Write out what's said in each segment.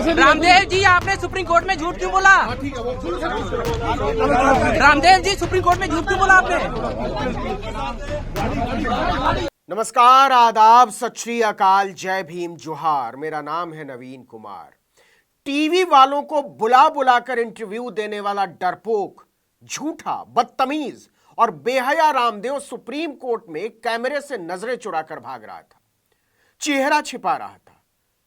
रामदेव जी, आपने supreme court में झूठ क्यों बोला? रामदेव जी, सुप्रीम कोर्ट में झूठ क्यों बोला आपने? नमस्कार, आदाब, सत श्री अकाल, जय भीम, जोहार। मेरा नाम है नवीन कुमार। टीवी वालों को बुला बुलाकर इंटरव्यू देने वाला डरपोक, झूठा, बदतमीज और बेहया रामदेव सुप्रीम कोर्ट में कैमरे से नजरें चुराकर भाग रहा था। चेहरा छिपा रहा था,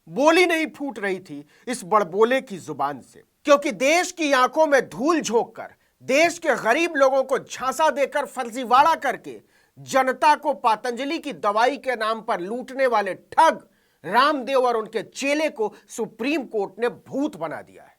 बोली नहीं फूट रही थी इस बड़बोले की जुबान से, क्योंकि देश की आंखों में धूल झोंक कर, देश के गरीब लोगों को झांसा देकर, फर्जीवाड़ा करके जनता को पतंजलि की दवाई के नाम पर लूटने वाले ठग रामदेव और उनके चेले को सुप्रीम कोर्ट ने भूत बना दिया है।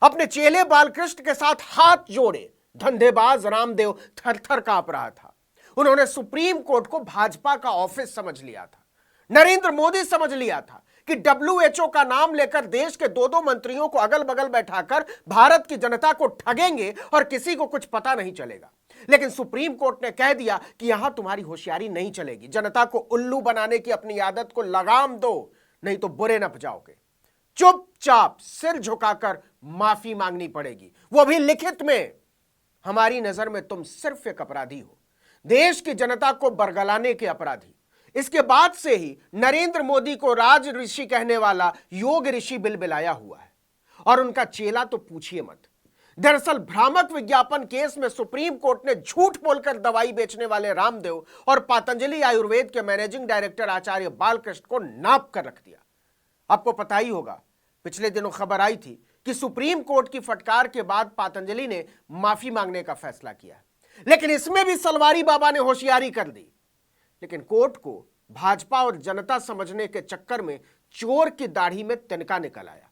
अपने चेले बालकृष्ण के साथ हाथ जोड़े धंधेबाज रामदेव थर-थर कांप रहा था। उन्होंने सुप्रीम कोर्ट को भाजपा का ऑफिस समझ लिया था, नरेंद्र मोदी समझ लिया था कि WHO का नाम लेकर देश के दो मंत्रियों को अगल बगल बैठाकर भारत की जनता को ठगेंगे और किसी को कुछ पता नहीं चलेगा। लेकिन सुप्रीम कोर्ट ने कह दिया कि यहां तुम्हारी होशियारी नहीं चलेगी, जनता को उल्लू बनाने की अपनी आदत को लगाम दो, नहीं तो बुरे न जाओगे। चुपचाप सिर झुकाकर माफी मांगनी पड़ेगी, वो भी लिखित में। हमारी नजर में तुम सिर्फ एक अपराधी हो, देश की जनता को बरगलाने के अपराधी। इसके बाद से ही नरेंद्र मोदी को राज ऋषि कहने वाला योग ऋषि बिलबिलाया हुआ है, और उनका चेला तो पूछिए मत। दरअसल भ्रामक विज्ञापन केस में सुप्रीम कोर्ट ने झूठ बोलकर दवाई बेचने वाले रामदेव और पतंजलि आयुर्वेद के मैनेजिंग डायरेक्टर आचार्य बालकृष्ण को नाप कर रख दिया। आपको पता ही होगा, पिछले दिनों खबर आई थी कि सुप्रीम कोर्ट की फटकार के बाद पतंजलि ने माफी मांगने का फैसला किया, लेकिन इसमें भी सलवारी बाबा ने होशियारी कर दी। लेकिन कोर्ट को भाजपा और जनता समझने के चक्कर में चोर की दाढ़ी में तिनका निकल आया।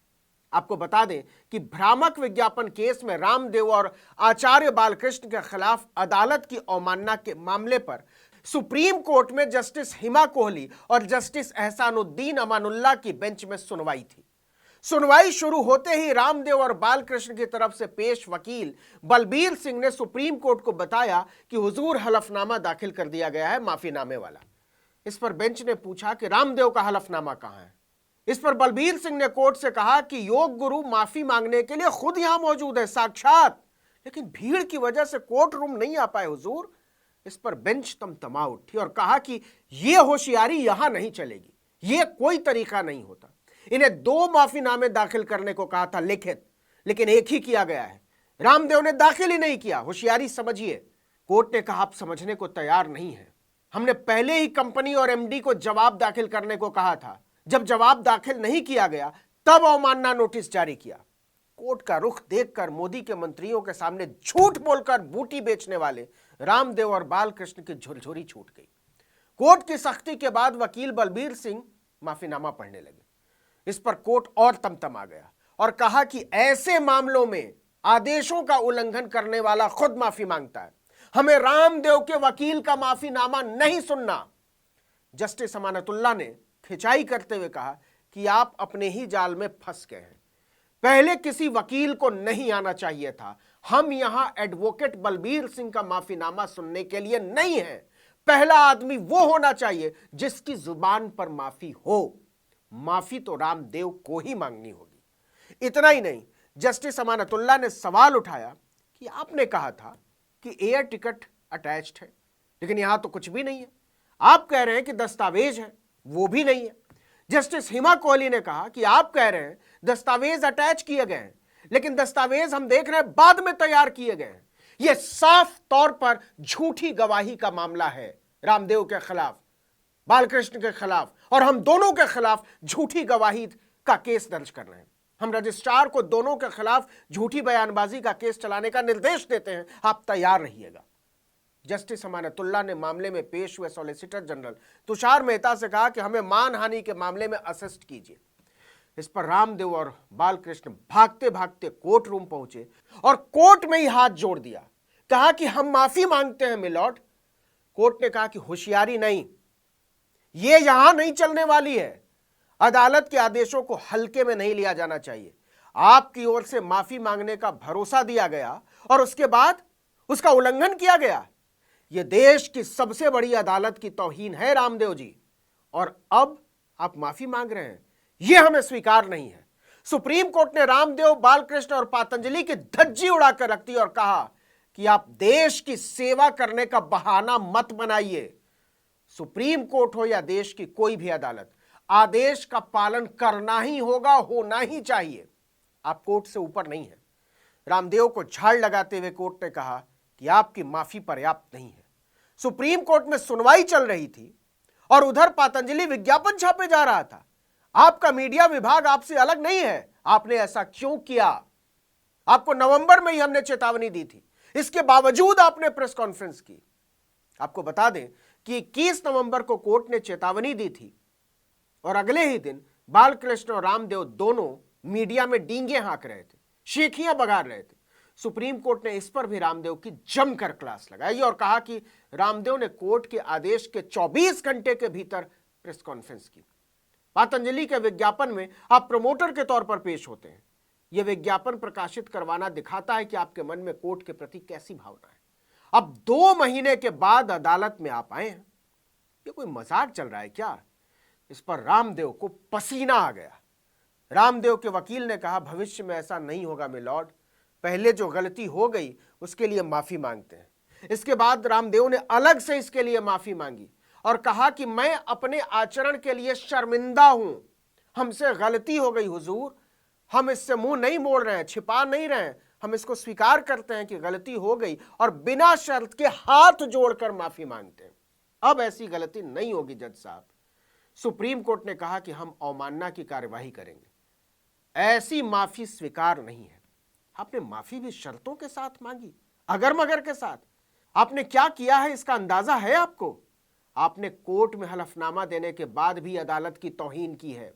आपको बता दें कि भ्रामक विज्ञापन केस में रामदेव और आचार्य बालकृष्ण के खिलाफ अदालत की अवमानना के मामले पर सुप्रीम कोर्ट में जस्टिस हिमा कोहली और जस्टिस एहसानुद्दीन अमानुल्लाह की बेंच में सुनवाई थी। सुनवाई शुरू होते ही रामदेव और बालकृष्ण की तरफ से पेश वकील बलबीर सिंह ने सुप्रीम कोर्ट को बताया कि हुजूर हलफनामा दाखिल कर दिया गया है, माफीनामे वाला। इस पर बेंच ने पूछा कि रामदेव का हलफनामा कहां है। इस पर बलबीर सिंह ने कोर्ट से कहा कि योग गुरु माफी मांगने के लिए खुद यहां मौजूद है, साक्षात, लेकिन भीड़ की वजह से कोर्ट रूम नहीं आ पाए हुजूर। इस पर बेंच तमतमा उठी और कहा कि यह होशियारी यहां नहीं चलेगी, यह कोई तरीका नहीं होता। इन्हें 2 माफीनामे दाखिल करने को कहा था लिखित, लेकिन एक ही किया गया है। रामदेव ने दाखिल ही नहीं किया। होशियारी समझिए। कोर्ट ने कहा आप समझने को तैयार नहीं है, हमने पहले ही कंपनी और MD को जवाब दाखिल करने को कहा था। जब जवाब दाखिल नहीं किया गया तब अवमानना नोटिस जारी किया। कोर्ट का रुख देखकर मोदी के मंत्रियों के सामने झूठ बोलकर बूटी बेचने वाले रामदेव और बालकृष्ण की झुरझुरी छूट गई। कोर्ट की सख्ती के बाद वकील बलबीर सिंह माफीनामा पढ़ने लगे। इस पर कोर्ट और तमतमा गया और कहा कि ऐसे मामलों में आदेशों का उल्लंघन करने वाला खुद माफी मांगता है, हमें रामदेव के वकील का माफीनामा नहीं सुनना। जस्टिस अमानतुल्लाह ने खिंचाई करते हुए कहा कि आप अपने ही जाल में फंस गए हैं, पहले किसी वकील को नहीं आना चाहिए था। हम यहां एडवोकेट बलबीर सिंह का माफीनामा सुनने के लिए नहीं है। पहला आदमी वो होना चाहिए जिसकी जुबान पर माफी हो। माफी तो रामदेव को ही मांगनी होगी। इतना ही नहीं, जस्टिस अमानतुल्लाह ने सवाल उठाया कि आपने कहा था कि एयर टिकट अटैच्ड है, लेकिन यहां तो कुछ भी नहीं है। आप कह रहे हैं कि दस्तावेज है, वो भी नहीं है। जस्टिस हिमा कोहली ने कहा कि आप कह रहे हैं दस्तावेज अटैच किए गए हैं, लेकिन दस्तावेज हम देख रहे हैं बाद में तैयार किए गए हैं। यह साफ तौर पर झूठी गवाही का मामला है रामदेव के खिलाफ, बालकृष्ण के खिलाफ, और हम दोनों के खिलाफ झूठी गवाही का केस दर्ज कर रहे हैं। हम रजिस्ट्रार को दोनों के खिलाफ झूठी बयानबाजी का केस चलाने का निर्देश देते हैं, आप तैयार रहिएगा। जस्टिस अमानतुल्लाह ने मामले में पेश हुए सॉलिसिटर जनरल तुषार मेहता से कहा कि हमें मानहानि के मामले में असिस्ट कीजिए। इस पर रामदेव और बालकृष्ण भागते भागते कोर्ट रूम पहुंचे और कोर्ट में ही हाथ जोड़ दिया, कहा कि हम माफी मांगते हैं मिलॉर्ड। कोर्ट ने कहा कि होशियारी नहीं, ये यहां नहीं चलने वाली है। अदालत के आदेशों को हल्के में नहीं लिया जाना चाहिए। आपकी ओर से माफी मांगने का भरोसा दिया गया और उसके बाद उसका उल्लंघन किया गया। यह देश की सबसे बड़ी अदालत की तौहीन है रामदेव जी, और अब आप माफी मांग रहे हैं, यह हमें स्वीकार नहीं है। सुप्रीम कोर्ट ने रामदेव, बालकृष्ण और पातंजलि की धज्जी उड़ाकर रख दी और कहा कि आप देश की सेवा करने का बहाना मत बनाइए। सुप्रीम कोर्ट हो या देश की कोई भी अदालत, आदेश का पालन करना ही होगा, होना ही चाहिए। आप कोर्ट से ऊपर नहीं है। रामदेव को झाड़ लगाते हुए कोर्ट ने कहा कि आपकी माफी पर्याप्त नहीं है। सुप्रीम कोर्ट में सुनवाई चल रही थी और उधर पातंजलि विज्ञापन छापे जा रहा था। आपका मीडिया विभाग आपसे अलग नहीं है। आपने ऐसा क्यों किया? आपको नवंबर में ही हमने चेतावनी दी थी, इसके बावजूद आपने प्रेस कॉन्फ्रेंस की। आपको बता दें कि 21 नवंबर को कोर्ट ने चेतावनी दी थी और अगले ही दिन बालकृष्ण और रामदेव दोनों मीडिया में डींगे हाँक रहे थे, शेखियां बगार रहे थे। सुप्रीम कोर्ट ने इस पर भी रामदेव की जमकर क्लास लगाई और कहा कि रामदेव ने कोर्ट के आदेश के 24 घंटे के भीतर प्रेस कॉन्फ्रेंस की। पातंजलि के विज्ञापन में आप प्रमोटर के तौर पर पेश होते हैं। यह विज्ञापन प्रकाशित करवाना दिखाता है कि आपके मन में कोर्ट के प्रति कैसी भावना है। अब 2 महीने के बाद अदालत में आप आए हैं। ये कोई मजाक चल रहा है क्या? इस पर रामदेव को पसीना आ गया। रामदेव के वकील ने कहा, भविष्य में ऐसा नहीं होगा मिलॉर्ड। पहले जो गलती हो गई उसके लिए माफी मांगते हैं। इसके बाद रामदेव ने अलग से इसके लिए माफी मांगी और कहा कि मैं अपने आचरण के लिए शर्मिंदा हूं। हमसे गलती हो गई हुजूर। हम इससे मुंह नहीं मोड़ रहे हैं, छिपा नहीं रहे हैं। हम इसको स्वीकार करते हैं कि गलती हो गई और बिना शर्त के हाथ जोड़कर माफी मांगते हैं। अब ऐसी गलती नहीं होगी जज साहब। सुप्रीम कोर्ट ने कहा कि हम अवमानना की कार्यवाही करेंगे। ऐसी माफी स्वीकार नहीं है। आपने माफी भी शर्तों के साथ मांगी, अगर मगर के साथ। आपने क्या किया है इसका अंदाजा है आपको? आपने कोर्ट में हलफनामा देने के बाद भी अदालत की तौहीन की है।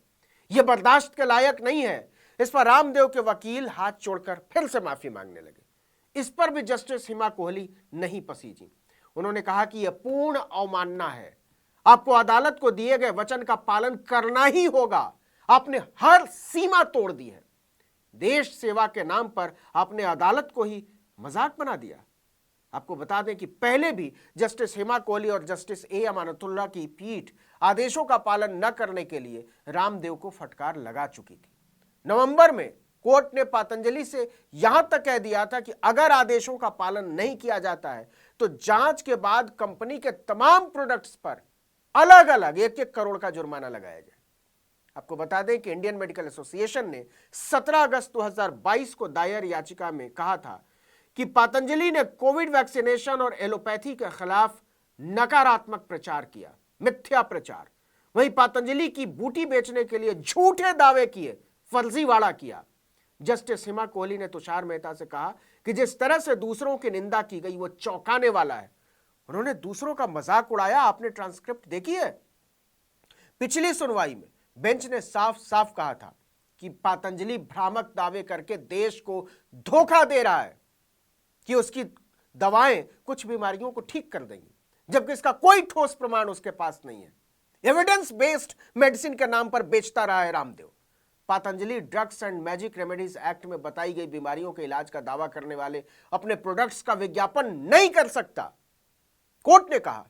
यह बर्दाश्त के लायक नहीं है। इस पर रामदेव के वकील हाथ जोड़कर फिर से माफी मांगने लगे। इस पर भी जस्टिस हिमा कोहली नहीं पसीजी। उन्होंने कहा कि यह पूर्ण अवमानना है। आपको अदालत को दिए गए वचन का पालन करना ही होगा। आपने हर सीमा तोड़ दी है। देश सेवा के नाम पर आपने अदालत को ही मजाक बना दिया। आपको बता दें कि पहले भी जस्टिस हिमा कोहली और जस्टिस ए अमानतुल्लाह की पीठ आदेशों का पालन न करने के लिए रामदेव को फटकार लगा चुकी थी। नवंबर में कोर्ट ने पातंजलि से यहां तक कह दिया था कि अगर आदेशों का पालन नहीं किया जाता है तो जांच के बाद कंपनी के तमाम प्रोडक्ट्स पर अलग अलग 1-1 करोड़ का जुर्माना लगाया जाए। आपको बता दें कि इंडियन मेडिकल एसोसिएशन ने 17 अगस्त 2022 को दायर याचिका में कहा था कि पातंजलि ने कोविड वैक्सीनेशन और एलोपैथी के खिलाफ नकारात्मक प्रचार किया, मिथ्या प्रचार। वहीं पातंजलि की बूटी बेचने के लिए झूठे दावे किए, फर्जीवाड़ा किया। जस्टिस हिमा कोहली ने तुषार मेहता से कहा कि जिस तरह से दूसरों की निंदा की गई वो चौंकाने वाला है। उन्होंने दूसरों का मजाक उड़ाया। आपने ट्रांसक्रिप्ट देखी है? पिछली सुनवाई में बेंच ने साफ साफ कहा था कि पातंजलि भ्रामक दावे करके देश को धोखा दे रहा है कि उसकी दवाएं कुछ बीमारियों को ठीक कर देंगी, जबकि इसका कोई ठोस प्रमाण उसके पास नहीं है। एविडेंस बेस्ड मेडिसिन के नाम पर बेचता रहा है Ramdev. Patanjali drugs and magic remedies act में बताई गई बीमारियों के इलाज का दावा करने वाले अपने प्रोडक्ट्स का विज्ञापन नहीं कर सकता, कोर्ट ने कहा।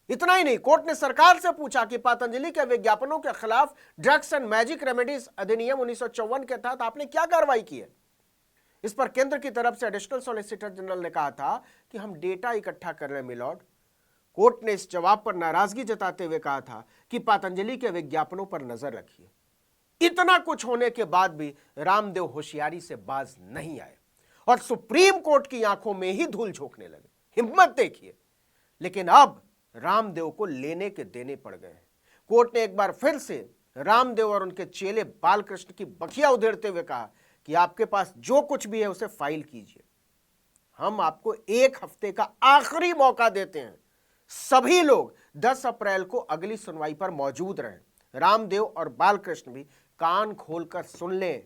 इतना ही नहीं, कोर्ट ने सरकार से पूछा कि पातंजलि के विज्ञापनों के खिलाफ ड्रग्स एंड मैजिक रेमेडीज अधिनियम 1954 के तहत आपने क्या कार्रवाई की है। इस पर केंद्र की तरफ से एडिशनल सॉलिसिटर जनरल ने कहा था कि हम डेटा इकट्ठा कर रहे हैं मिलॉर्ड। कोर्ट ने इस जवाब पर नाराजगी जताते हुए कहा था कि पातंजलि के विज्ञापनों पर नजर रखिए। इतना कुछ होने के बाद भी रामदेव होशियारी से बाज नहीं आए और सुप्रीम कोर्ट की आंखों में ही धूल झोंकने लगे। हिम्मत देखिए। लेकिन अब रामदेव को लेने के देने पड़ गए हैं। कोर्ट ने एक बार फिर से रामदेव और उनके चेले बालकृष्ण की बखिया उधेड़ते हुए कहा कि आपके पास जो कुछ भी है उसे फाइल कीजिए। हम आपको 1 हफ्ते का आखिरी मौका देते हैं। सभी लोग 10 अप्रैल को अगली सुनवाई पर मौजूद रहें। रामदेव और बालकृष्ण भी कान खोलकर सुन लें।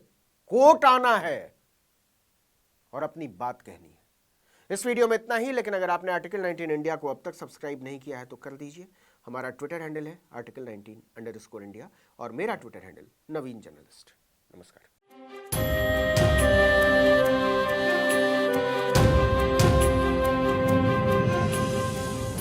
कोर्ट आना है और अपनी बात कहनी है। इस वीडियो में इतना ही, लेकिन अगर आपने आर्टिकल 19 इंडिया को अब तक सब्सक्राइब नहीं किया है तो कर दीजिए। हमारा ट्विटर हैंडल है article19_India और मेरा ट्विटर हैंडल नवीन जर्नलिस्ट। नमस्कार।